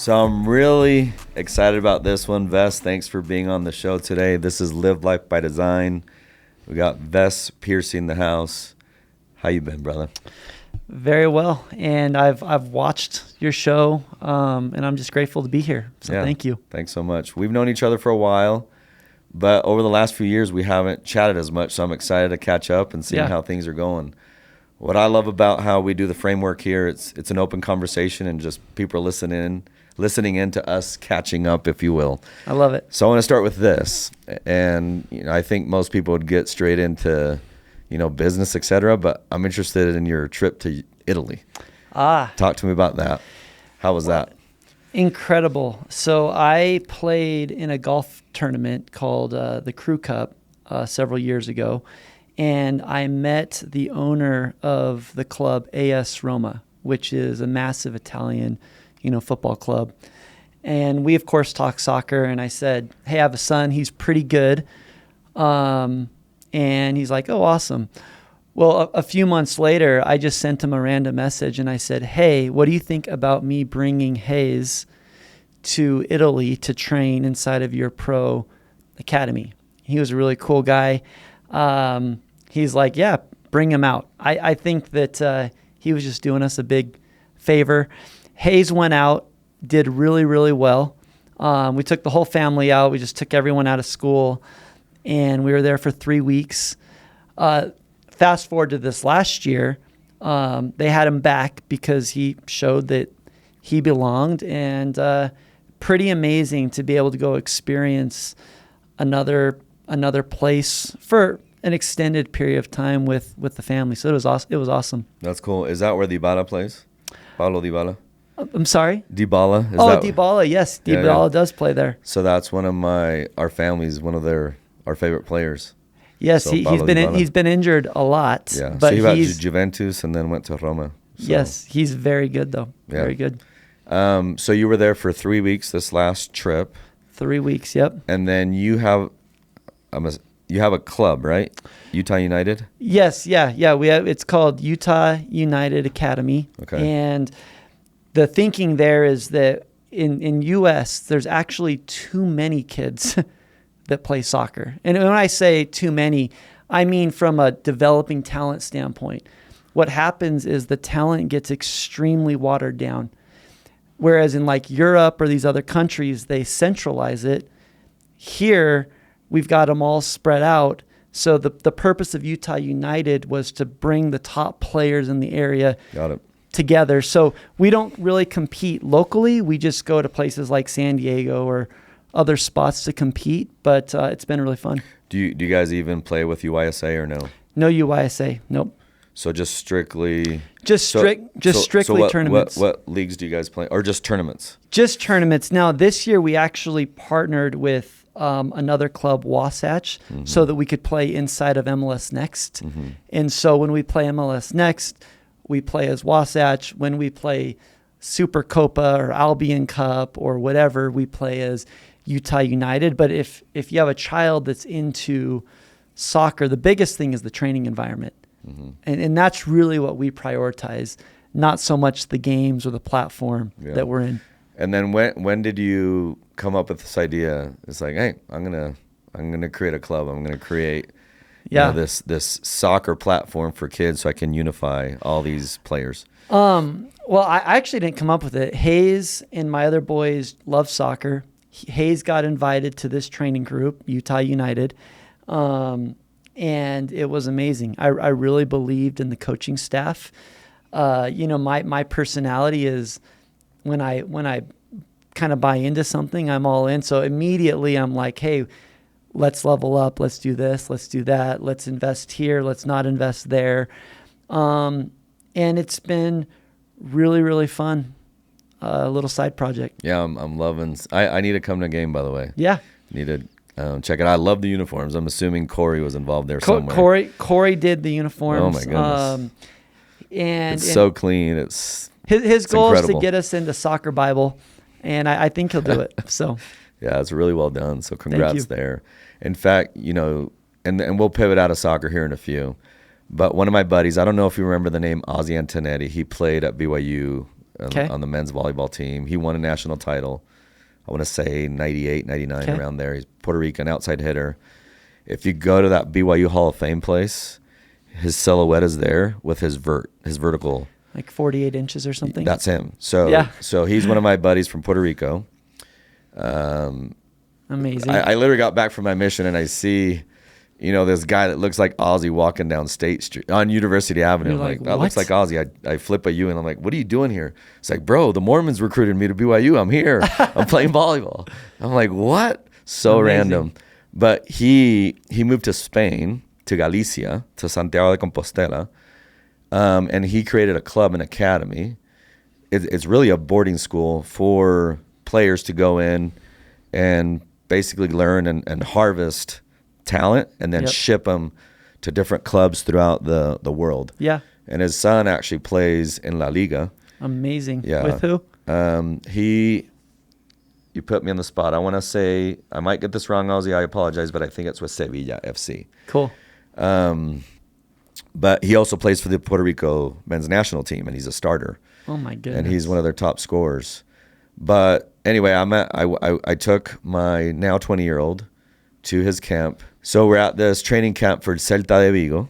So I'm really excited about this one. Vess, thanks for being on the show today. This is Live Life by Design. We got Vessie Pearson in the house. How you been, brother? Very well, and I've watched your show, and I'm just grateful to be here. So thank you. Thanks so much. We've known each other for a while, but over the last few years we haven't chatted as much. So I'm excited to catch up and see how things are going. What I love about how we do the framework here, it's an open conversation and just people are listening in to us catching up, if you will. I love it. So I want to start with this, and I think most people would get straight into business, etc. But I'm interested in your trip to Italy. Talk to me about that. How was that? Incredible. So I played in a golf tournament called the Crew Cup several years ago, and I met the owner of the club AS Roma, which is a massive Italian, football club. And we, of course, talked soccer, and I said, hey, I have a son. He's pretty good. And he's like, oh, awesome. Well, a few months later, I just sent him a random message, and I said, hey, what do you think about me bringing Hayes to Italy to train inside of your pro academy? He was a really cool guy. He's like, yeah, bring him out. I think that he was just doing us a big favor. Hayes went out, did really, really well. We took the whole family out. We just took everyone out of school, and we were there for 3 weeks. Fast forward to this last year, they had him back because he showed that he belonged, and pretty amazing to be able to go experience another place for an extended period of time with the family. So it was awesome. That's cool. Is that where Dybala plays? Paulo Dybala? I'm sorry? Dybala. Dybala. Yes, Dybala does play there. So that's one of our family's one of our favorite players. Yes, so he's been injured a lot. Yeah, but so he was Juventus and then went to Roma. So. Yes, he's very good though. Yeah. Very good. So you were there for 3 weeks this last trip. 3 weeks, yep. And then you have a club, right? Utah United? Yes, yeah. It's called Utah United Academy. Okay. And the thinking there is that in U.S., there's actually too many kids that play soccer. And when I say too many, I mean from a developing talent standpoint. What happens is the talent gets extremely watered down. Whereas in like Europe or these other countries, they centralize it. Here, we've got them all spread out. So the purpose of Utah United was to bring the top players in the area together. So we don't really compete locally. We just go to places like San Diego or other spots to compete. But it's been really fun. Do you guys even play with UISA or no? No UISA. Nope. So just strictly strictly tournaments. What leagues do you guys play, or just tournaments? Just tournaments. Now this year we actually partnered with another club, Wasatch, so that we could play inside of MLS Next. Mm-hmm. And so when we play MLS Next, we play as Wasatch. When we play Super Copa or Albion Cup or whatever, we play as Utah United. But if you have a child that's into soccer, the biggest thing is the training environment. Mm-hmm. And that's really what we prioritize, not so much the games or the platform that we're in. And then when did you come up with this idea? It's like, hey, I'm gonna create a club. I'm gonna create this soccer platform for kids so I can unify all these players. Well, I actually didn't come up with it. Hayes and my other boys love soccer. Hayes got invited to this training group, Utah United, and it was amazing. I really believed in the coaching staff. My personality is when I kind of buy into something, I'm all in. So immediately I'm like, hey, let's level up. Let's do this. Let's do that. Let's invest here. Let's not invest there. And it's been really, really fun. A little side project. Yeah, I'm loving. I need to come to a game, by the way. Yeah. Need to check it. I love the uniforms. I'm assuming Corey was involved there somewhere. Corey did the uniforms. Oh my goodness. And it's so clean. His goal is to get us into Soccer Bible, and I think he'll do it. So. Yeah, it's really well done. So congrats there. In fact, and we'll pivot out of soccer here in a few. But one of my buddies, I don't know if you remember the name Ozzie Antonetti. He played at BYU on the men's volleyball team. He won a national title. I want to say 98, 99, around there. He's Puerto Rican outside hitter. If you go to that BYU Hall of Fame place, his silhouette is there with his vertical. Like 48 inches or something? That's him. So he's one of my buddies from Puerto Rico. Amazing. I literally got back from my mission and I see, this guy that looks like Ozzy walking down State Street on University Avenue. I'm like, that looks like Ozzy. I flip at you and I'm like, what are you doing here? It's like, bro, the Mormons recruited me to BYU. I'm here. I'm playing volleyball. I'm like, what? So random. But he moved to Spain, to Galicia, to Santiago de Compostela, and he created a club, an academy. It's really a boarding school for players to go in and basically learn and harvest talent and then ship them to different clubs throughout the world. Yeah. And his son actually plays in La Liga. Amazing. Yeah. With who? You put me on the spot. I want to say, I might get this wrong, Ozzy. I apologize, but I think it's with Sevilla FC. Cool. But he also plays for the Puerto Rico men's national team, and he's a starter. Oh my goodness. And he's one of their top scorers. But anyway, I took my now 20-year-old to his camp. So we're at this training camp for Celta de Vigo,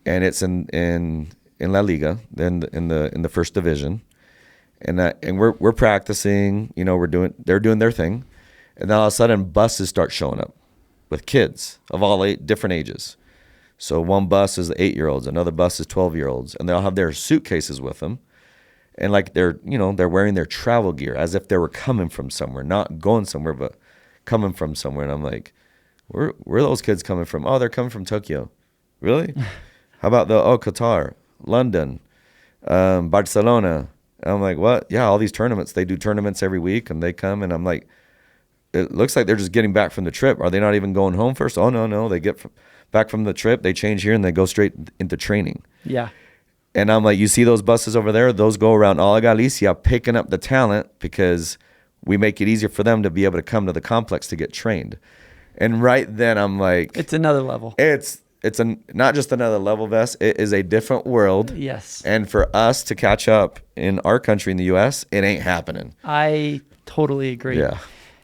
and it's in La Liga, in the first division. And we're practicing, they're doing their thing. And then all of a sudden buses start showing up with kids of all different ages. So one bus is 8-year-olds, another bus is 12-year-olds, and they'll have their suitcases with them. And like they're wearing their travel gear as if they were coming from somewhere, not going somewhere, but coming from somewhere. And I'm like, where are those kids coming from? Oh, they're coming from Tokyo. Really? How about Qatar, London, Barcelona? And I'm like, what? Yeah, all these tournaments. They do tournaments every week, and they come, and I'm like, it looks like they're just getting back from the trip. Are they not even going home first? Oh, no. They get back from the trip, they change here, and they go straight into training. Yeah. And I'm like, you see those buses over there? Those go around all Galicia picking up the talent because we make it easier for them to be able to come to the complex to get trained. And right then I'm like, it's another level. It's not just another level, Vess. It is a different world. Yes. And for us to catch up in our country, in the U.S., it ain't happening. I totally agree. Yeah.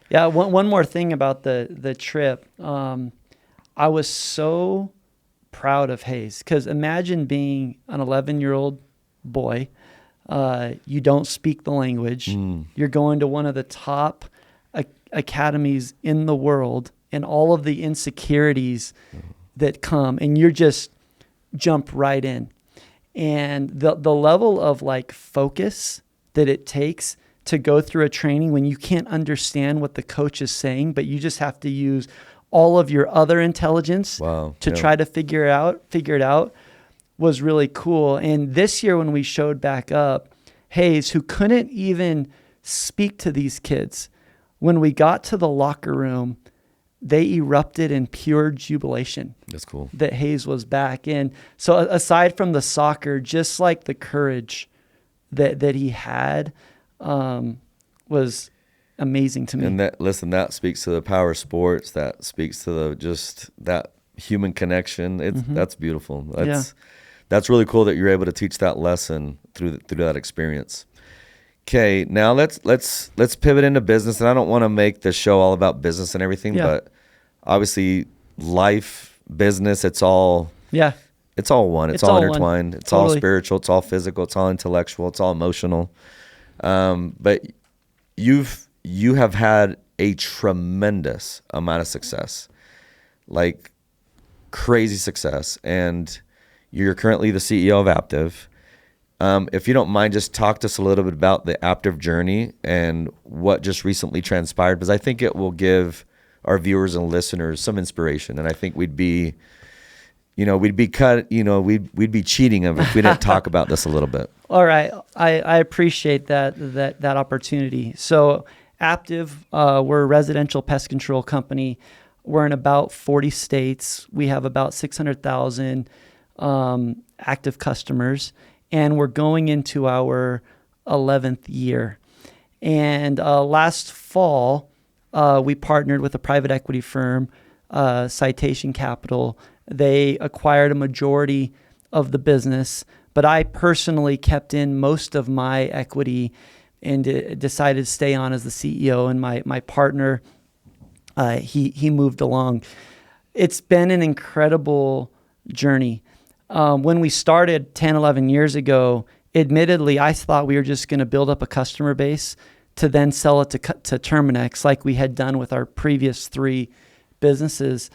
Yeah. One more thing about the trip. I was so proud of Hayes because imagine being an 11-year-old boy. You don't speak the language. You're going to one of the top academies in the world, and all of the insecurities that come, and you're just jump right in. And the level of like focus that it takes to go through a training when you can't understand what the coach is saying, but you just have to use all of your other intelligence to try to figure it out was really cool. And this year when we showed back up, Hayes, who couldn't even speak to these kids, when we got to the locker room, they erupted in pure jubilation. That's cool. That Hayes was back in. So aside from the soccer, just like the courage that he had was amazing to me. And that speaks to the power of sports. That speaks to that human connection. That's beautiful. That's really cool that you're able to teach that lesson through that experience. Okay, now let's pivot into business. And I don't want to make the show all about business and everything, but obviously life, business, it's all one. It's all intertwined. It's totally. All spiritual. It's all physical. It's all intellectual. It's all emotional. But you have had a tremendous amount of success, like crazy success, and you're currently the CEO of Aptive. If you don't mind, just talk to us a little bit about the Aptive journey and what just recently transpired, because I think it will give our viewers and listeners some inspiration. And I think we'd be cheating if we didn't talk about this a little bit. All right. I appreciate that opportunity. So Aptive, we're a residential pest control company. We're in about 40 states. We have about 600,000 active customers, and we're going into our 11th year. And last fall, we partnered with a private equity firm, Citation Capital. They acquired a majority of the business, But I personally kept in most of my equity and decided to stay on as the CEO. And my partner, he moved along. It's been an incredible journey. When we started 10, 11 years ago, admittedly, I thought we were just going to build up a customer base to then sell it to Terminex like we had done with our previous 3 businesses.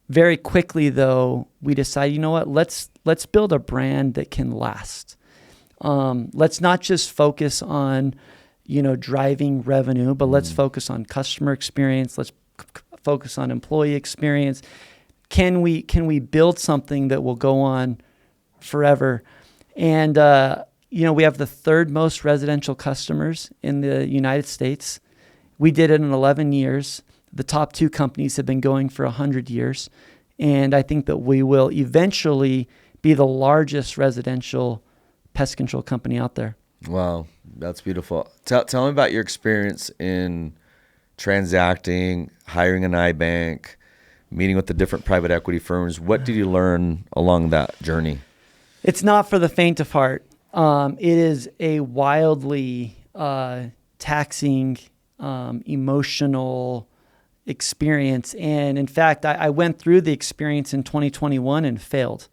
Very quickly, though, we decided, you know what, let's build a brand that can last. Let's not just focus on, driving revenue, but let's focus on customer experience. Let's focus on employee experience. Can we build something that will go on forever? And, we have the 3rd most residential customers in the United States. We did it in 11 years. The top 2 companies have been going for 100 years. And I think that we will eventually be the largest residential pest control company out there. Wow, that's beautiful. Tell me about your experience in transacting, hiring an iBank, meeting with the different private equity firms. What did you learn along that journey? It's not for the faint of heart. It is a wildly taxing, emotional experience. And in fact, I went through the experience in 2021 and failed.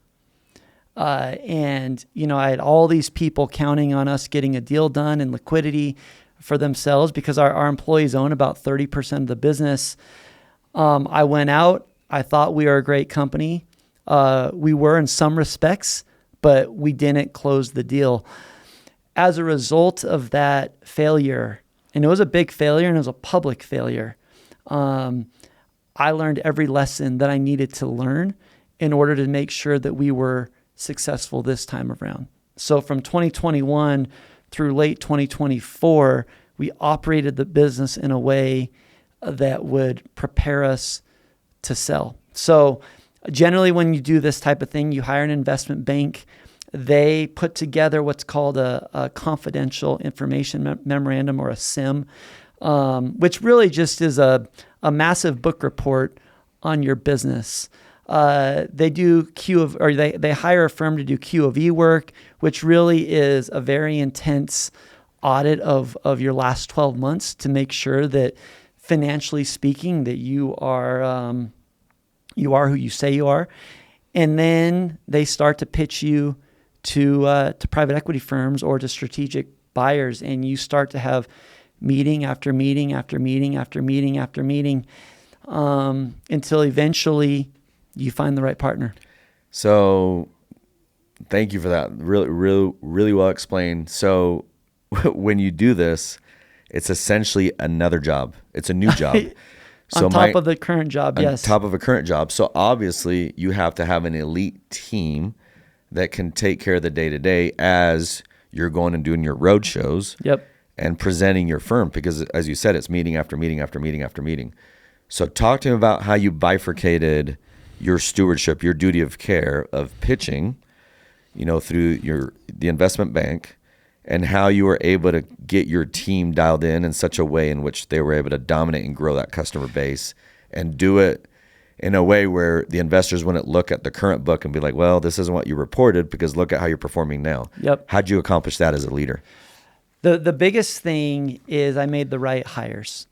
And I had all these people counting on us getting a deal done and liquidity for themselves because our employees own about 30% of the business. I went out. I thought we were a great company. We were in some respects, but we didn't close the deal. As a result of that failure, and it was a big failure and it was a public failure, I learned every lesson that I needed to learn in order to make sure that we were successful this time around. So from 2021 through late 2024, we operated the business in a way that would prepare us to sell. So generally when you do this type of thing, you hire an investment bank. They put together what's called a confidential information memorandum, or a CIM, which really just is a massive book report on your business. They do they hire a firm to do QOV work, which really is a very intense audit of your last 12 months to make sure that financially speaking that you are who you say you are. And then they start to pitch you to private equity firms or to strategic buyers, and you start to have meeting after meeting after meeting after meeting after meeting until eventually you find the right partner. So thank you for that. Really, really, really well explained. So when you do this, it's essentially another job. It's a new job. On top of the current job, yes. On top of a current job. So obviously you have to have an elite team that can take care of the day-to-day as you're going and doing your road shows. Yep. And presenting your firm, because as you said, it's meeting after meeting after meeting after meeting. So talk to him about how you bifurcated your stewardship, your duty of care of pitching, through the investment bank, and how you were able to get your team dialed in such a way in which they were able to dominate and grow that customer base and do it in a way where the investors wouldn't look at the current book and be like, well, this isn't what you reported because look at how you're performing now. Yep. How'd you accomplish that as a leader? The biggest thing is I made the right hires.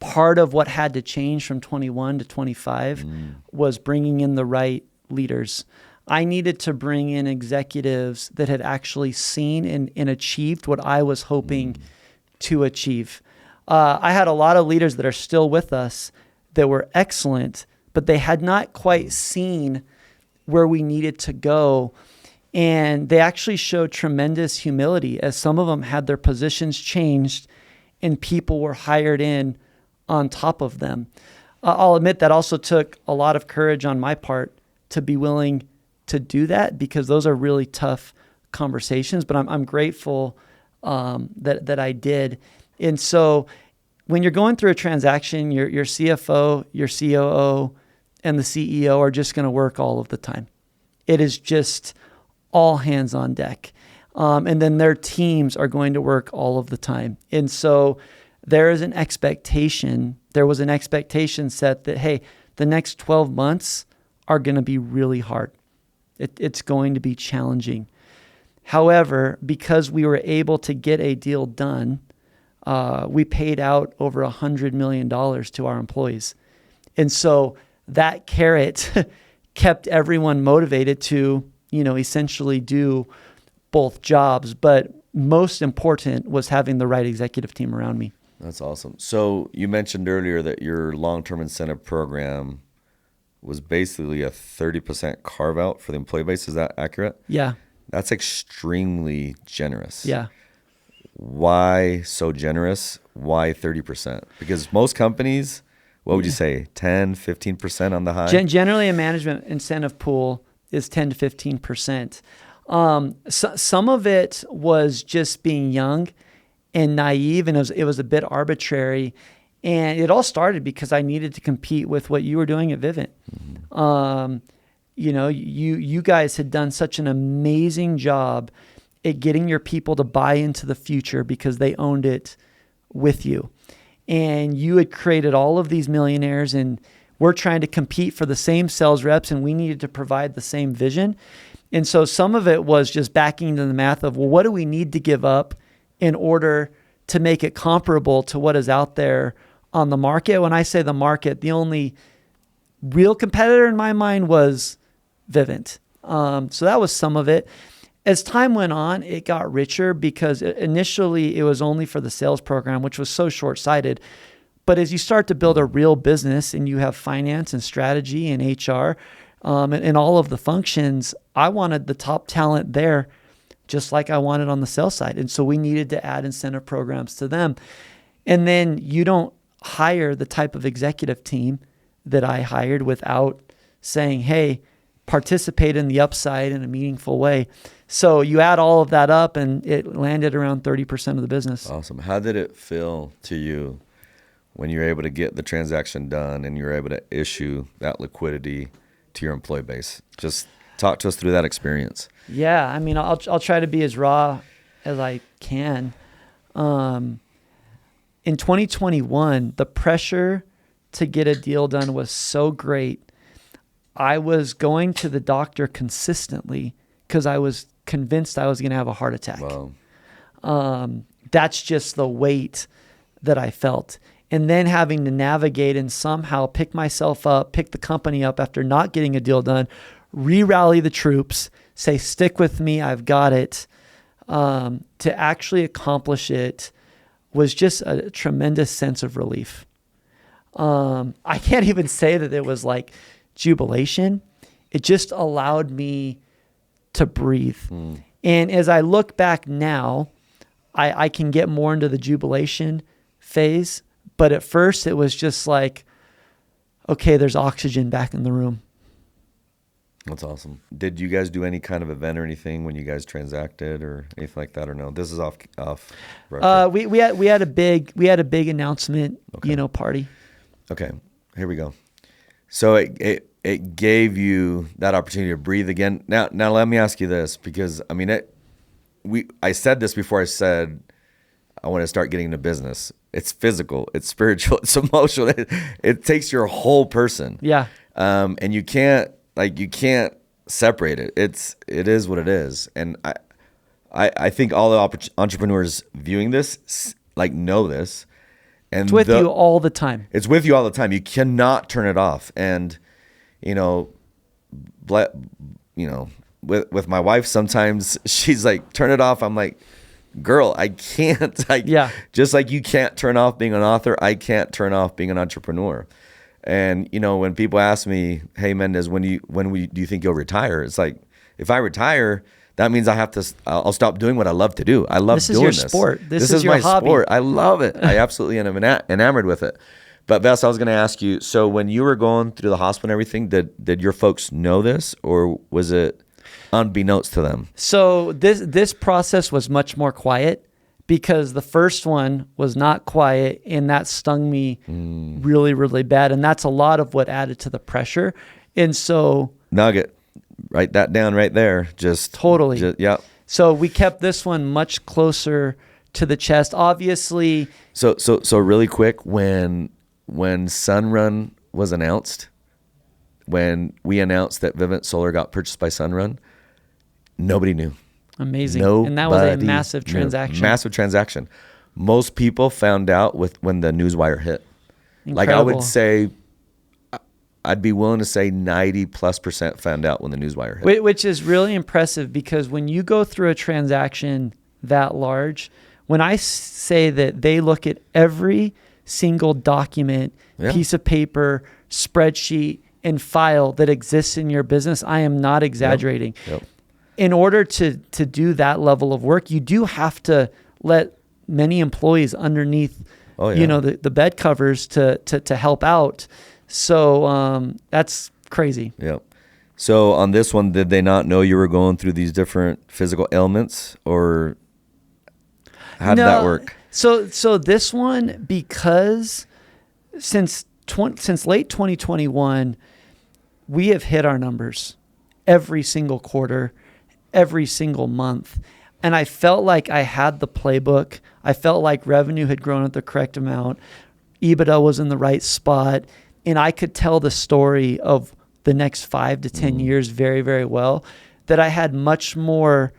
Part of what had to change from 21 to 25 was bringing in the right leaders. I needed to bring in executives that had actually seen and achieved what I was hoping to achieve. I had a lot of leaders that are still with us that were excellent, but they had not quite seen where we needed to go. And they actually showed tremendous humility as some of them had their positions changed and people were hired in on top of them. I'll admit that also took a lot of courage on my part to be willing to do that, because those are really tough conversations, but I'm grateful that I did. And so when you're going through a transaction, your CFO, your COO, and the CEO are just going to work all of the time. It is just all hands on deck. And then their teams are going to work all of the time. And so there was an expectation set that, hey, the next 12 months are going to be really hard. It's going to be challenging. However, because we were able to get a deal done, we paid out over $100 million to our employees. And so that carrot kept everyone motivated to, essentially do both jobs. But most important was having the right executive team around me. That's awesome. So you mentioned earlier that your long-term incentive program was basically a 30% carve out for the employee base. Is that accurate? Yeah. That's extremely generous. Yeah. Why so generous? Why 30%? Because most companies, what would you say, 10, 15% on the high? Generally, a management incentive pool is 10 to 15%. Some of it was just being young and naive, and it was a bit arbitrary. And it all started because I needed to compete with what you were doing at Vivint. Mm-hmm. You guys had done such an amazing job at getting your people to buy into the future because they owned it with you. And you had created all of these millionaires, and we're trying to compete for the same sales reps, and we needed to provide the same vision. And so some of it was just backing into the math of, well, what do we need to give up in order to make it comparable to what is out there on the market? When I say the market, the only real competitor in my mind was Vivint. So that was some of it. As time went on, it got richer because initially it was only for the sales program, which was so short-sighted. But as you start to build a real business and you have finance and strategy and HR and all of the functions, I wanted the top talent there just like I wanted on the sales side. And so we needed to add incentive programs to them. And then you don't hire the type of executive team that I hired without saying, hey, participate in the upside in a meaningful way. So you add all of that up and it landed around 30% of the business. Awesome. How did it feel to you when you're able to get the transaction done and you're able to issue that liquidity to your employee base? Just talk to us through that experience. Yeah, I mean, I'll try to be as raw as I can. In 2021, the pressure to get a deal done was so great. I was going to the doctor consistently because I was convinced I was going to have a heart attack. Wow. That's just the weight that I felt. And then having to navigate and somehow pick myself up, pick the company up after not getting a deal done, re-rally the troops, say, stick with me, I've got it. To actually accomplish it was just a tremendous sense of relief. I can't even say that it was like jubilation. It just allowed me to breathe. And as I look back now, I can get more into the jubilation phase. But at first it was just like, okay, there's oxygen back in the room. That's awesome. Did you guys do any kind of event or anything when you guys transacted or anything like that, or no? This is off record. We had a big announcement, Okay. Party. Okay, here we go. So it gave you that opportunity to breathe again. Now let me ask you this, because I mean I said this before I said I want to start getting into business. It's physical, it's spiritual, it's emotional. It takes your whole person. Yeah. And you can't separate it. It is what it is. And I think all the entrepreneurs viewing this know this. And it's with you all the time. It's with you all the time. You cannot turn it off. And with my wife, sometimes she's like, turn it off. I'm like, girl, I can't. Yeah. Just like you can't turn off being an author, I can't turn off being an entrepreneur. And when people ask me, hey Mendez, when do you think you'll retire? It's like, if I retire, that means I'll stop doing what I love to do. I love doing this. This is your sport. This is my your hobby. sport. I love it. I absolutely am enamored with it. But Vess, I was going to ask you, so when you were going through the hospital and everything, did your folks know this, or was it unbeknownst to them? So this process was much more quiet, because the first one was not quiet, and that stung me really, really bad. And that's a lot of what added to the pressure. And so nugget, write that down right there. Totally. Yeah. So we kept this one much closer to the chest, obviously. So really quick, when Sunrun was announced, when we announced that Vivint Solar got purchased by Sunrun, nobody knew. Amazing. And that was a massive transaction. Massive transaction. Most people found out when the newswire hit. Incredible. Like I would say, I'd be willing to say 90+% found out when the newswire hit. Which is really impressive, because when you go through a transaction that large, when I say that they look at every single document, piece of paper, spreadsheet, and file that exists in your business, I am not exaggerating. Yep. In order to do that level of work, you do have to let many employees underneath the bed covers to help out. So that's crazy. Yep. So on this one, did they not know you were going through these different physical ailments, or how did that work? So this one, because since late 2021, we have hit our numbers every single quarter, every single month. And I felt like I had the playbook. I felt like revenue had grown at the correct amount. EBITDA was in the right spot. And I could tell the story of the next 5 to 10 years very, very well, that I had much more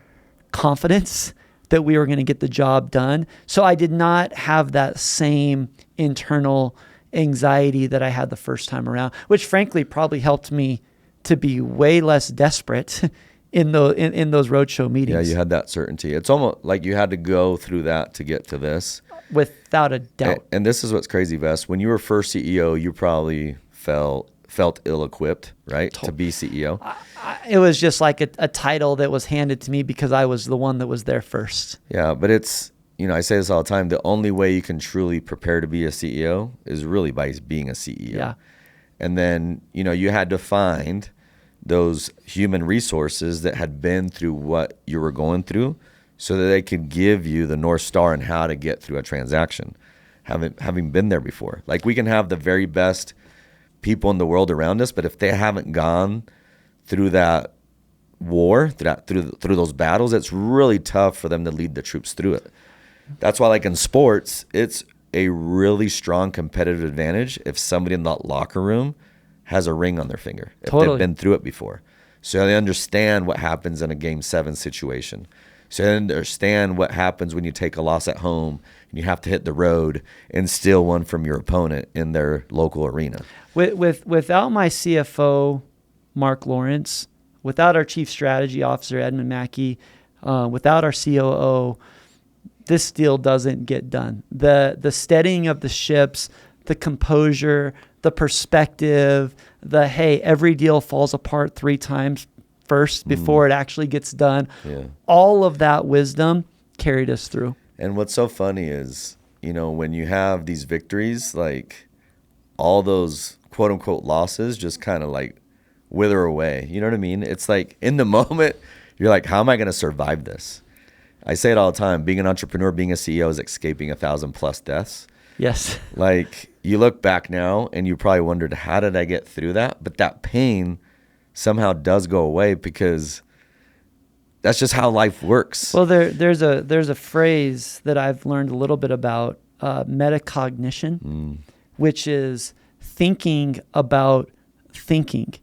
confidence that we were going to get the job done. So I did not have that same internal anxiety that I had the first time around, which frankly probably helped me to be way less desperate in those roadshow meetings. Yeah, you had that certainty. It's almost like you had to go through that to get to this. Without a doubt. And this is what's crazy, Vess. When you were first CEO, you probably felt ill-equipped, right, to be CEO. It was just like a title that was handed to me because I was the one that was there first. Yeah, but it's, I say this all the time, the only way you can truly prepare to be a CEO is really by being a CEO. Yeah. And then, you had to find those human resources that had been through what you were going through so that they could give you the North Star on how to get through a transaction, having been there before. Like, we can have the very best people in the world around us, but if they haven't gone through that war, through those battles, it's really tough for them to lead the troops through it. That's why, like in sports, it's a really strong competitive advantage if somebody in that locker room has a ring on their finger, if they've been through it before. So they understand what happens in a Game 7 situation. So they understand what happens when you take a loss at home and you have to hit the road and steal one from your opponent in their local arena. Without my CFO, Mark Lawrence, without our Chief Strategy Officer, Edmund Mackey, without our COO, this deal doesn't get done. The steadying of the ships, the composure, the perspective, hey, every deal falls apart 3 times first before it actually gets done. Yeah. All of that wisdom carried us through. And what's so funny is, when you have these victories, like all those quote unquote losses just kind of like wither away. You know what I mean? It's like in the moment, you're like, how am I going to survive this? I say it all the time. Being an entrepreneur, being a CEO is escaping 1,000+ deaths. Yes. Like, you look back now and you probably wondered, how did I get through that? But that pain somehow does go away because that's just how life works. Well, there's a phrase that I've learned a little bit about, metacognition, which is thinking about thinking.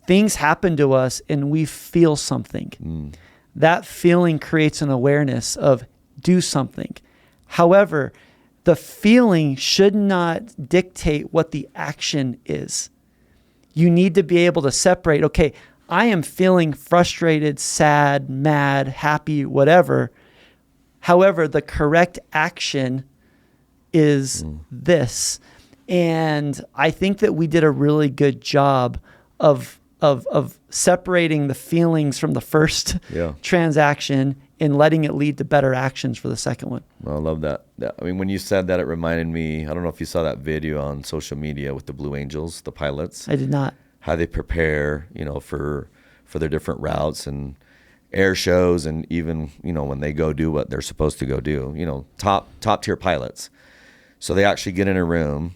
Things happen to us and we feel something. That feeling creates an awareness of do something. However, the feeling should not dictate what the action is. You need to be able to separate, okay, I am feeling frustrated, sad, mad, happy, whatever. However, the correct action is this. And I think that we did a really good job of separating the feelings from the first transaction and letting it lead to better actions for the second one. Well, I love that. I mean, when you said that, it reminded me, I don't know if you saw that video on social media with the Blue Angels, the pilots. I did not. How they prepare, for their different routes and air shows, and even, when they go do what they're supposed to go do, top tier pilots. So they actually get in a room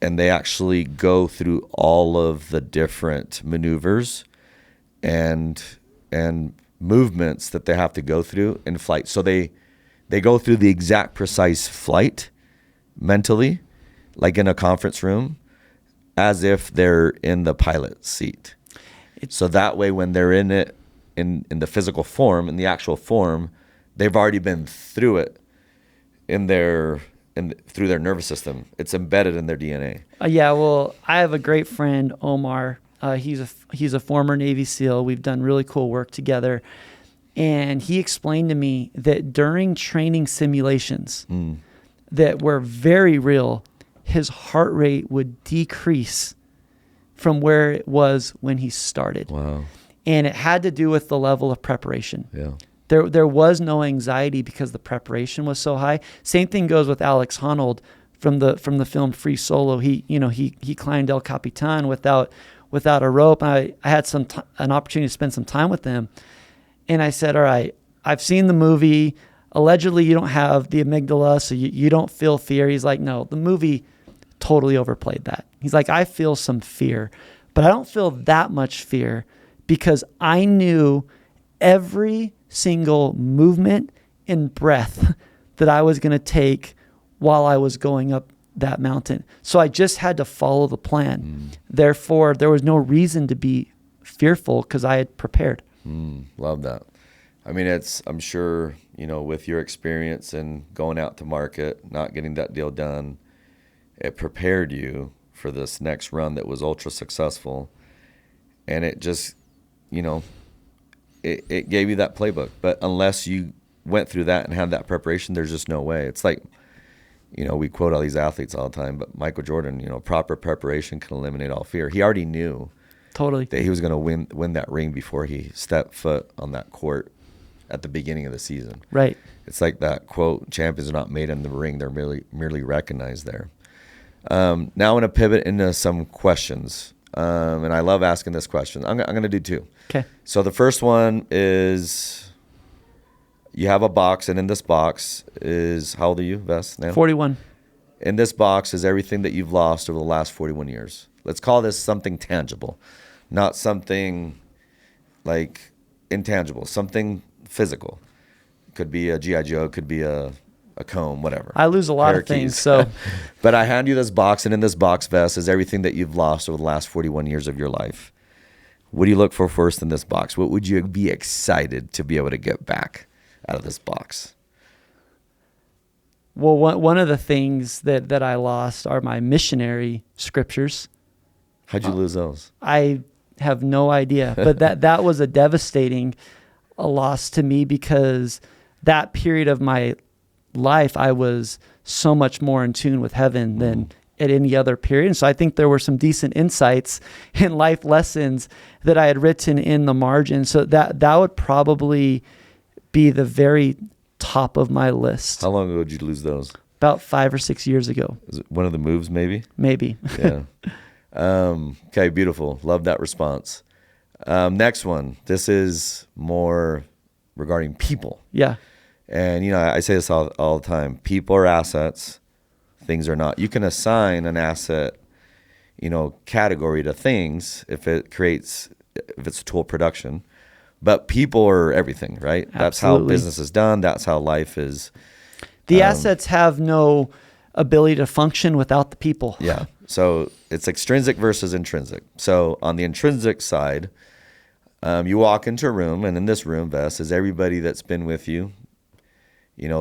and they actually go through all of the different maneuvers and movements that they have to go through in flight. So they go through the exact precise flight mentally, like in a conference room, as if they're in the pilot seat. So that way, when they're in it, in the physical form, in the actual form, they've already been through it through their nervous system. It's embedded in their DNA. Yeah, well, I have a great friend, Omar. He's a former Navy SEAL. We've done really cool work together. And he explained to me that during training simulations that were very real, his heart rate would decrease from where it was when he started. Wow. And it had to do with the level of preparation. Yeah. There was no anxiety because the preparation was so high. Same thing goes with Alex Honnold from the film Free Solo. He climbed El Capitan without a rope. And I had an opportunity to spend some time with him. And I said, all right, I've seen the movie. Allegedly, you don't have the amygdala, so you don't feel fear. He's like, no, the movie totally overplayed that. He's like, I feel some fear, but I don't feel that much fear because I knew every single movement and breath that I was going to take while I was going up that mountain. So I just had to follow the plan. Therefore, there was no reason to be fearful because I had prepared. Love that. I mean, I'm sure, with your experience and going out to market, not getting that deal done, it prepared you for this next run that was ultra successful. And it just, it gave you that playbook. But unless you went through that and had that preparation, there's just no way. It's like, we quote all these athletes all the time, but Michael Jordan, proper preparation can eliminate all fear. He already knew totally that he was going to win that ring before he stepped foot on that court at the beginning of the season. Right. It's like that quote, champions are not made in the ring, they're merely recognized there. Now I want to pivot into some questions. And I love asking this question. I'm going to do two. Okay. So the first one is, you have a box, and in this box is, how old are you, Vess, now? 41. In this box is everything that you've lost over the last 41 years. Let's call this something tangible, not something like intangible, something physical. Could be a G.I. Joe, could be a comb, whatever. I lose a lot of things, so. But I hand you this box, and in this box, Vess, is everything that you've lost over the last 41 years of your life. What do you look for first in this box? What would you be excited to be able to get back out of this box? Well, one of the things that I lost are my missionary scriptures. How'd you lose those? I have no idea, but that was a devastating loss to me because that period of my life, I was so much more in tune with heaven than at any other period. And so I think there were some decent insights and life lessons that I had written in the margin. So that would probably be the very top of my list. How long ago did you lose those? About 5 or 6 years ago. Is it one of the moves, maybe? Maybe. Yeah. Okay, beautiful. Love that response. Next one. This is more regarding people. Yeah. And, I say this all the time. People are assets. Things are not. You can assign an asset, category to things if it's a tool of production. But people are everything, right? Absolutely. That's how business is done. That's how life is. The assets have no ability to function without the people. Yeah. So it's extrinsic versus intrinsic. So on the intrinsic side, you walk into a room, and in this room, Vess, is everybody that's been with you,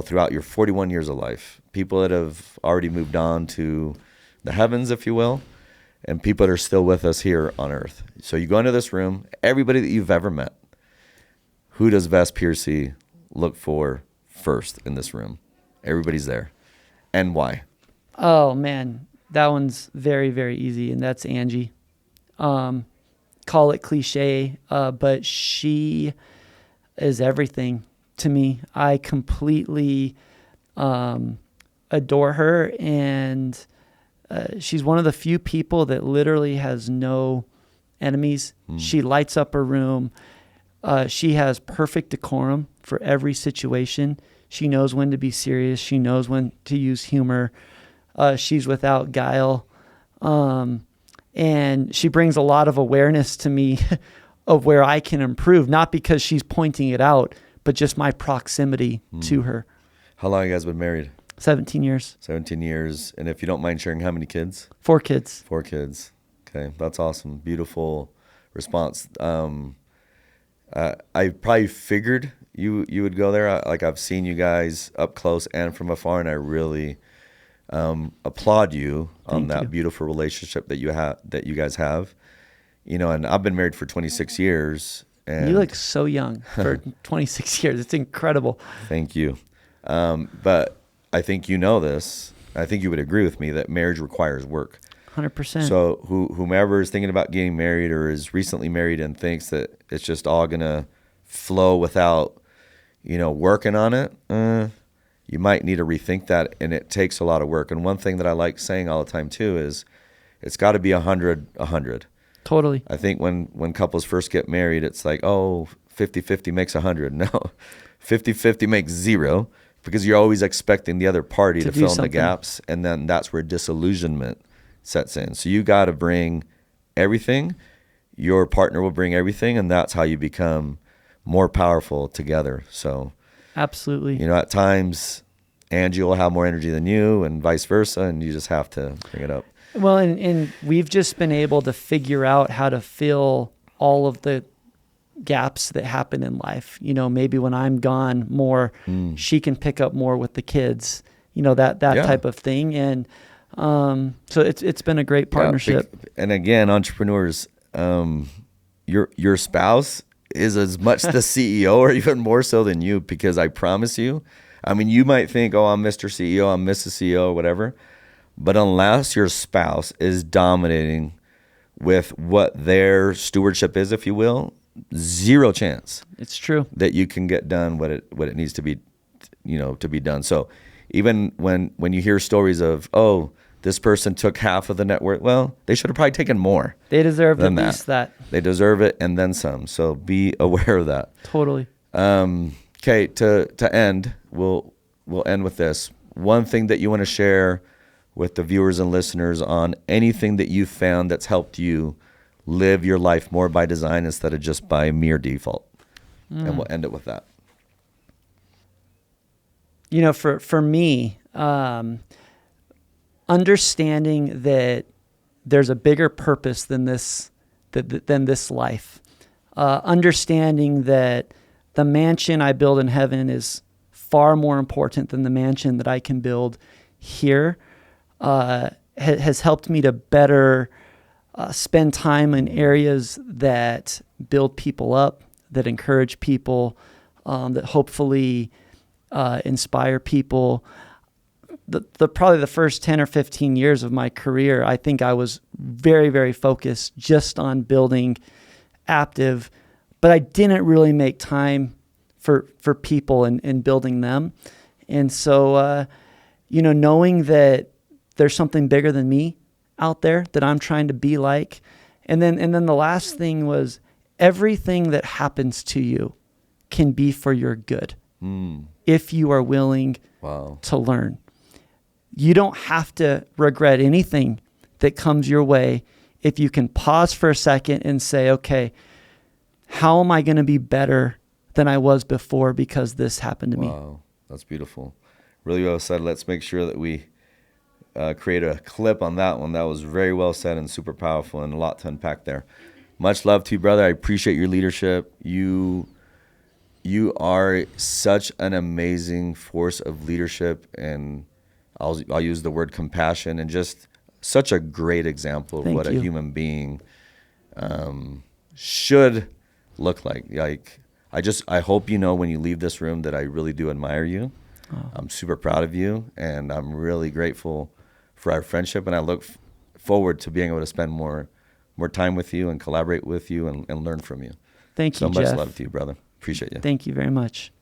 throughout your 41 years of life. People that have already moved on to the heavens, if you will, and people that are still with us here on earth. So you go into this room, everybody that you've ever met. Who does Vessie Pearson look for first in this room? Everybody's there. And why? Oh, man. That one's very, very easy, and that's Angie. Call it cliche, but she is everything to me. I completely adore her, and she's one of the few people that literally has no enemies. She lights up her room. She has perfect decorum for every situation. She knows when to be serious. She knows when to use humor. She's without guile. And she brings a lot of awareness to me of where I can improve, not because she's pointing it out, but just my proximity to her. How long have you guys been married? 17 years. 17 years. And if you don't mind sharing, how many kids? 4 kids. 4 kids. Okay, that's awesome. Beautiful response. I probably figured you would go there. I've seen you guys up close and from afar, and I really applaud you on that beautiful relationship that you guys have. And I've been married for 26 years. And you look so young for 26 years. It's incredible. Thank you. But I think you know this. I think you would agree with me that marriage requires work. 100%. So whomever is thinking about getting married or is recently married and thinks that it's just all going to flow without, working on it, you might need to rethink that. And it takes a lot of work. And one thing that I like saying all the time too is it's got to be 100. Totally. I think when couples first get married, it's like, 50-50 makes 100. No, 50-50 makes 0 because you're always expecting the other party to fill in the gaps. And then that's where disillusionment sets in. So you got to bring everything. Your partner will bring everything. And that's how you become more powerful together. So absolutely. At times Angie will have more energy than you and vice versa. And you just have to bring it up. Well, and we've just been able to figure out how to fill all of the gaps that happen in life. Maybe when I'm gone more, she can pick up more with the kids, that type of thing. And so it's been a great partnership. And again, entrepreneurs, your spouse is as much the CEO or even more so than you, because I promise you, you might think, I'm Mr. CEO, I'm Mrs. CEO, or whatever. But unless your spouse is dominating with what their stewardship is, if you will, 0 chance. It's true that you can get done what it needs to be, to be done. So even when you hear stories of, this person took half of the net worth, well, they should have probably taken more. They deserve at least that. They deserve it and then some. So be aware of that. Totally. Okay, to end, we'll end with this. One thing that you want to share with the viewers and listeners on anything that you found that's helped you live your life more by design instead of just by mere default. And we'll end it with that. For me, understanding that there's a bigger purpose than this life. Understanding that the mansion I build in heaven is far more important than the mansion that I can build here. Has helped me to better spend time in areas that build people up, that encourage people, that hopefully inspire people. Probably the first 10 or 15 years of my career, I think I was very, very focused just on building Aptive, but I didn't really make time for people and building them. And so, knowing that there's something bigger than me out there that I'm trying to be like. And then the last thing was everything that happens to you can be for your good if you are willing to learn. You don't have to regret anything that comes your way if you can pause for a second and say, okay, how am I going to be better than I was before because this happened to me? Wow, that's beautiful. Really well said. Let's make sure that we create a clip on that one. That was very well said and super powerful and a lot to unpack there. Much love to you, brother. I appreciate your leadership. You are such an amazing force of leadership, and I'll use the word compassion, and just such a great example of what a human being should look like. I hope when you leave this room that I really do admire you. I'm super proud of you, and I'm really grateful for our friendship, and I look forward to being able to spend more time with you and collaborate with you and learn from you. Thank you, Jeff. So much love to you, brother. Appreciate you. Thank you very much.